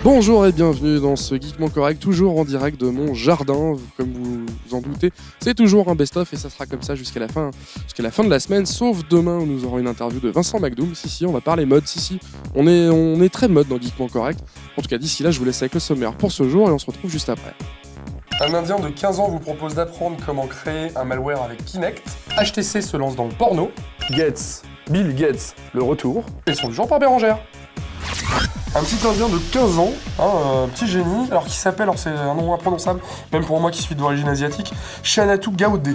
Bonjour et bienvenue dans ce Geekement Correct, toujours en direct de mon jardin, comme vous vous en doutez. C'est toujours un best-of et ça sera comme ça jusqu'à la fin de la semaine, sauf demain où nous aurons une interview de Vincent McDoom. Si, on va parler mode, on est très mode dans Geekement Correct. En tout cas, d'ici là, je vous laisse avec le sommaire pour ce jour et on se retrouve juste après. Un Indien de 15 ans vous propose d'apprendre comment créer un malware avec Kinect. HTC se lance dans le porno. Bill Gates, le retour. Et son du genre par Bérangère. Un petit Indien de 15 ans, un petit génie, alors qui s'appelle, c'est un nom imprononçable, même pour moi qui suis d'origine asiatique, Shanatu Gaude.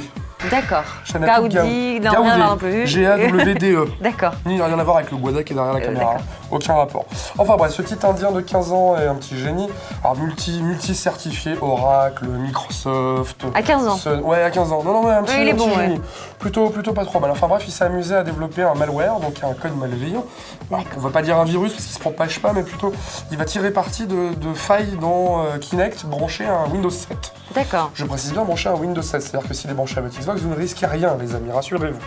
D'accord. Gaudi, non, rien à voir un peu. G-A-W-D-E. D'accord. Ni rien à voir avec le Guada qui est derrière la caméra. Aucun rapport. Enfin bref, ce petit Indien de 15 ans est un petit génie, alors multi-certifié, Oracle, Microsoft. À 15 ans Ouais, à 15 ans. Non, un petit, il est bon, génie. Ouais. Plutôt pas trop mal. Enfin bref, il s'est amusé à développer un malware, donc un code malveillant. Alors, on va pas dire un virus parce qu'il se propage pas, mais plutôt il va tirer parti de failles dans Kinect branché à un Windows 7. D'accord. Je précise bien branché à un Windows 7, c'est-à-dire que s'il est branché à votre Xbox, vous ne risquez rien, les amis, rassurez-vous.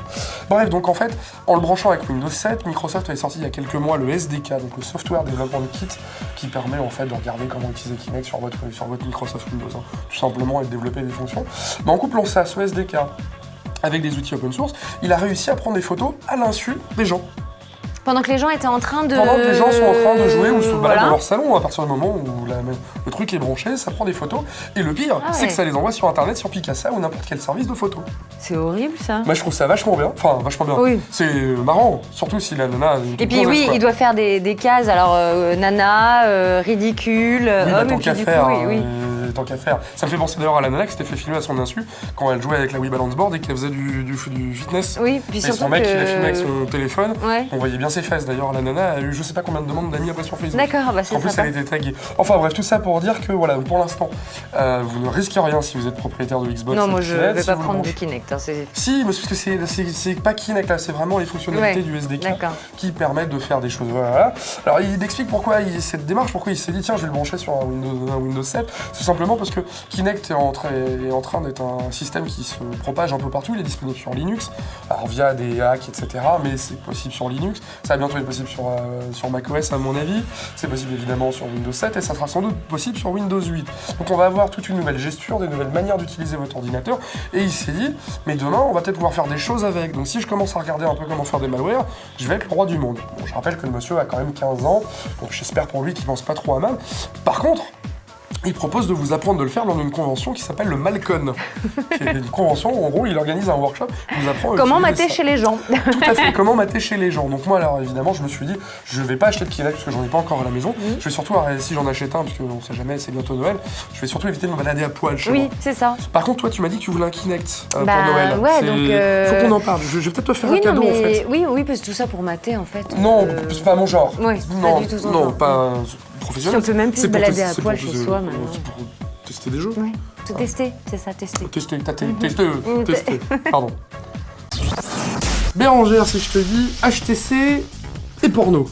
Bref, donc en fait, en le branchant avec Windows 7, Microsoft avait sorti il y a quelques mois le SDK, donc le Software Development Kit, qui permet en fait de regarder comment utiliser Kinect sur votre Microsoft Windows, tout simplement, et de développer des fonctions. Mais en couplant ça, ce SDK, avec des outils open source, il a réussi à prendre des photos à l'insu des gens. Pendant que les gens étaient en train de... Pendant que les gens sont en train de jouer ou se baladent voilà. dans leur salon, à partir du moment où le truc est branché, ça prend des photos. Et le pire, c'est que ça les envoie sur Internet, sur Picasa ou n'importe quel service de photos. C'est horrible, ça. Moi, je trouve ça vachement bien. Enfin, vachement bien. Oui. C'est marrant, surtout si la nana... Et puis oui, il doit faire des cases, alors nana, ridicule, homme, tant et puis du coup, oui. Tant qu'à faire. Ça me fait penser d'ailleurs à la nana qui s'était fait filmer à son insu quand elle jouait avec la Wii Balance Board et qu'elle faisait du fitness. Oui, puis et surtout son mec, il a filmé avec son téléphone. Ouais. On voyait bien ses fesses. D'ailleurs, la nana a eu je sais pas combien de demandes d'amis après sur Facebook. D'accord, bah c'est en plus, sympa. elle était taguée. Enfin bref, tout ça pour dire que voilà, pour l'instant, vous ne risquez rien si vous êtes propriétaire de Xbox. Non, moi je vais pas vous prendre du Kinect. Si, mais parce que c'est pas Kinect là, c'est vraiment les fonctionnalités du SDK qui permettent de faire des choses. Voilà. Alors il explique pourquoi cette démarche, pourquoi il s'est dit tiens, je vais le brancher sur un Windows 7. C'est simplement parce que Kinect est en train d'être un système qui se propage un peu partout. Il est disponible sur Linux, alors via des hacks, etc. Mais c'est possible sur Linux. Ça va bientôt être possible sur macOS à mon avis. C'est possible évidemment sur Windows 7 et ça sera sans doute possible sur Windows 8. Donc on va avoir toute une nouvelle gesture, des nouvelles manières d'utiliser votre ordinateur. Et il s'est dit, mais demain on va peut-être pouvoir faire des choses avec. Donc si je commence à regarder un peu comment faire des malwares, je vais être le roi du monde. Bon, je rappelle que le monsieur a quand même 15 ans, donc j'espère pour lui qu'il pense pas trop à mal. Par contre, il propose de vous apprendre de le faire dans une convention qui s'appelle le Malcon, qui est une convention où en gros il organise un workshop, il vous apprend comment mater chez les gens. Tout à fait, comment mater chez les gens. Donc moi alors évidemment je me suis dit, je vais pas acheter de Kinect parce que j'en ai pas encore à la maison, je vais surtout, si j'en achète un, parce qu'on sait jamais, c'est bientôt Noël, je vais surtout éviter de me balader à poil chez moi. Oui, c'est ça. Par contre toi tu m'as dit que tu voulais un Kinect pour Noël. Ouais, donc faut qu'on en parle, je vais peut-être te faire un cadeau en fait. Oui, parce que tout ça pour mater en fait. Non, c'est pas mon genre. Oui, non, pas du tout son non, genre. pas professionnel. Si on peut même plus se balader à poil chez soi maintenant. C'est pour tester des jeux. Oui, tout tester, c'est ça, tester. Tester, pardon. Bérangère, si je te dis HTC et porno.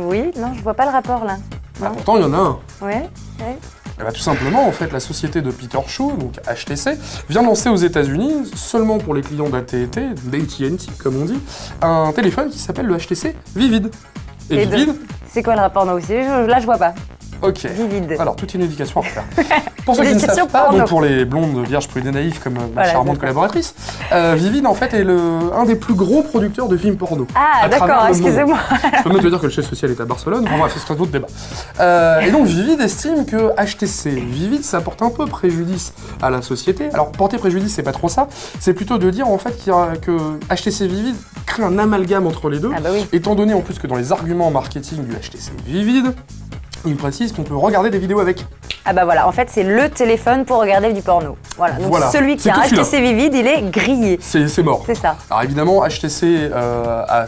Oui, non, je vois pas le rapport là. Pourtant, il y en a un. Ouais. Et bah, tout simplement, en fait, la société de Peter Shaw, donc HTC, vient lancer aux États-Unis, seulement pour les clients d'AT&T, d'AT&T comme on dit, un téléphone qui s'appelle le HTC Vivid. Et Vivid. C'est quoi le rapport là je vois pas. Ok. Vivid. Alors, toute une éducation à refaire. Pour ceux qui ne savent pas, donc pour les blondes vierges prudes et naïves comme ma charmante collaboratrice, Vivid en fait est un des plus gros producteurs de films porno. Ah d'accord, excusez-moi. Je peux même te dire que le siège social est à Barcelone, enfin bref, c'est un autre débat. Et donc Vivid estime que HTC Vivid, ça porte un peu préjudice à la société. Alors porter préjudice, c'est pas trop ça, c'est plutôt de dire en fait que HTC Vivid crée un amalgame entre les deux, étant donné en plus que dans les arguments marketing du HTC Vivid, il précise qu'on peut regarder des vidéos avec. Ah bah voilà, en fait c'est le téléphone pour regarder du porno. Voilà, donc celui qui a un HTC Vivid, il est grillé. C'est mort. C'est ça. Alors évidemment, HTC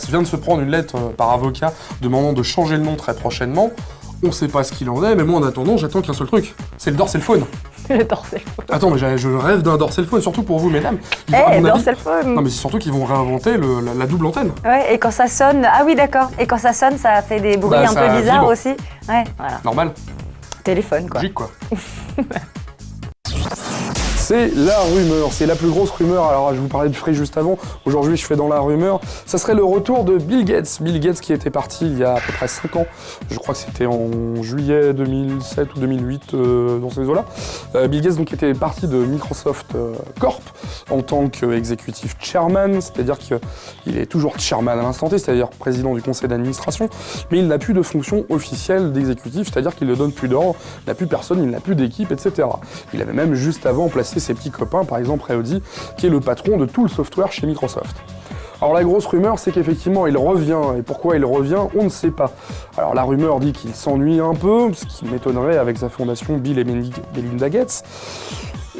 vient de se prendre une lettre par avocat demandant de changer le nom très prochainement. On sait pas ce qu'il en est, mais moi en attendant, j'attends qu'un seul truc. C'est le Dorsal Phone. Le Dorsal Phone. Attends, mais je rêve d'un Dorsal Phone, surtout pour vous, mesdames. Dorsal Phone. Non, mais c'est surtout qu'ils vont réinventer la double antenne. Ouais, et quand ça sonne... Ah oui, d'accord. Et quand ça sonne, ça fait des bruits un peu bizarres aussi. Ouais, voilà. Normal. Téléphone, quoi. Logique, quoi. c'est la rumeur. C'est la plus grosse rumeur. Alors, je vous parlais de Free juste avant. Aujourd'hui, je fais dans la rumeur. Ça serait le retour de Bill Gates. Bill Gates qui était parti il y a à peu près 5 ans. Je crois que c'était en juillet 2007 ou 2008, dans ces eaux-là. Bill Gates donc était parti de Microsoft Corp en tant qu'exécutif chairman, c'est-à-dire qu'il est toujours chairman à l'instant T, c'est-à-dire président du conseil d'administration, mais il n'a plus de fonction officielle d'exécutif, c'est-à-dire qu'il ne donne plus d'ordre, il n'a plus personne, il n'a plus d'équipe, etc. Il avait même juste avant placé ses petits copains, par exemple Ray Audi, qui est le patron de tout le software chez Microsoft. Alors la grosse rumeur, c'est qu'effectivement, il revient. Et pourquoi il revient, on ne sait pas. Alors la rumeur dit qu'il s'ennuie un peu, ce qui m'étonnerait avec sa fondation Bill et Melinda Gates.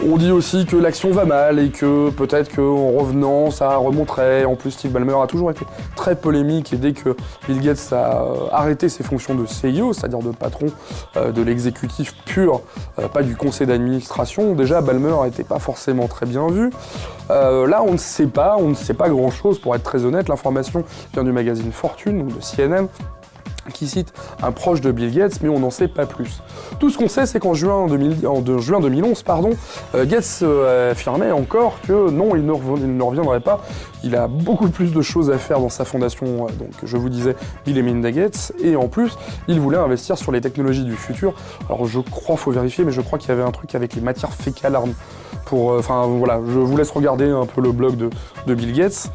On dit aussi que l'action va mal et que peut-être qu'en revenant, ça remonterait. En plus, Steve Ballmer a toujours été très polémique et dès que Bill Gates a arrêté ses fonctions de CEO, c'est-à-dire de patron de l'exécutif pur, pas du conseil d'administration, déjà Ballmer n'était pas forcément très bien vu. Là, on ne sait pas grand-chose pour être très honnête. L'information vient du magazine Fortune ou de CNN, qui cite un proche de Bill Gates, mais on n'en sait pas plus. Tout ce qu'on sait, c'est qu'en juin 2011, Gates affirmait encore que non, il ne reviendrait pas. Il a beaucoup plus de choses à faire dans sa fondation, donc je vous disais Bill et Melinda Gates, et en plus, il voulait investir sur les technologies du futur. Alors je crois, faut vérifier, mais je crois qu'il y avait un truc avec les matières fécales voilà, je vous laisse regarder un peu le blog de Bill Gates.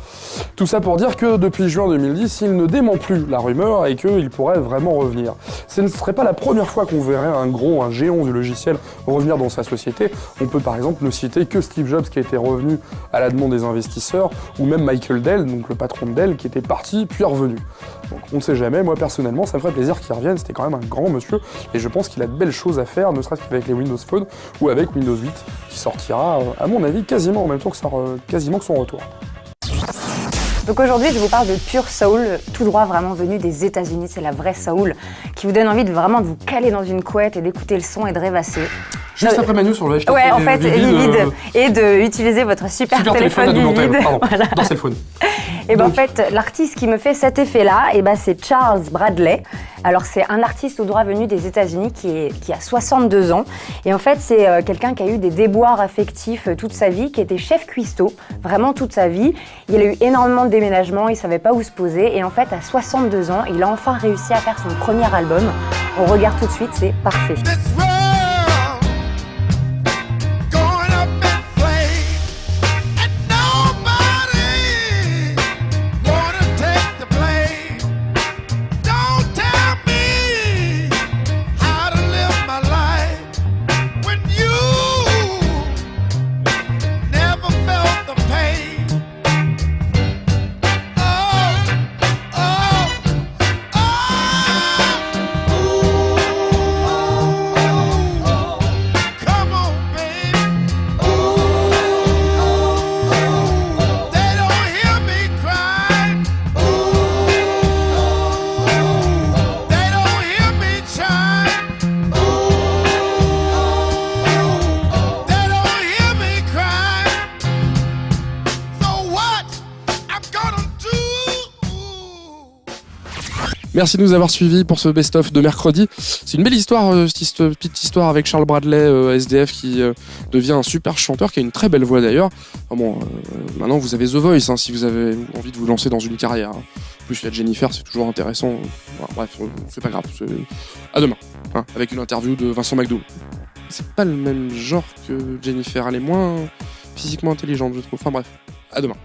Tout ça pour dire que depuis juin 2010, il ne dément plus la rumeur et qu'il pourrait vraiment revenir. Ce ne serait pas la première fois qu'on verrait un géant du logiciel revenir dans sa société. On peut par exemple ne citer que Steve Jobs qui était revenu à la demande des investisseurs, ou même Michael Dell, donc le patron de Dell, qui était parti puis revenu. Donc on ne sait jamais, moi personnellement ça me ferait plaisir qu'il revienne, c'était quand même un grand monsieur, et je pense qu'il a de belles choses à faire, ne serait-ce qu'avec les Windows Phone ou avec Windows 8, qui sortira à mon avis quasiment en même temps que son retour. Donc aujourd'hui, je vous parle de Pure Soul, tout droit vraiment venu des États-Unis. C'est la vraie soul qui vous donne envie de vous caler dans une couette et d'écouter le son et de rêvasser. Juste après Manu sur le hashtag ouais, en fait, Vivid, et d'utiliser votre super téléphone Vivid. Voilà. Dans cell phone. Et ben en fait, l'artiste qui me fait cet effet-là, et ben c'est Charles Bradley. Alors c'est un artiste au droit venu des États-Unis qui a 62 ans. Et en fait, c'est quelqu'un qui a eu des déboires affectifs toute sa vie, qui était chef cuistot, vraiment toute sa vie. Il a eu énormément de déménagements, il savait pas où se poser. Et en fait, à 62 ans, il a enfin réussi à faire son premier album. On regarde tout de suite, c'est parfait. Merci de nous avoir suivis pour ce best-of de mercredi. C'est une belle histoire, cette petite histoire avec Charles Bradley, SDF, qui devient un super chanteur, qui a une très belle voix d'ailleurs. Enfin maintenant vous avez The Voice, hein, si vous avez envie de vous lancer dans une carrière. Hein. En plus, il y a Jennifer, c'est toujours intéressant. Bref, c'est pas grave. À demain, hein, avec une interview de Vincent McDoom. C'est pas le même genre que Jennifer, elle est moins physiquement intelligente, je trouve. Enfin bref, à demain.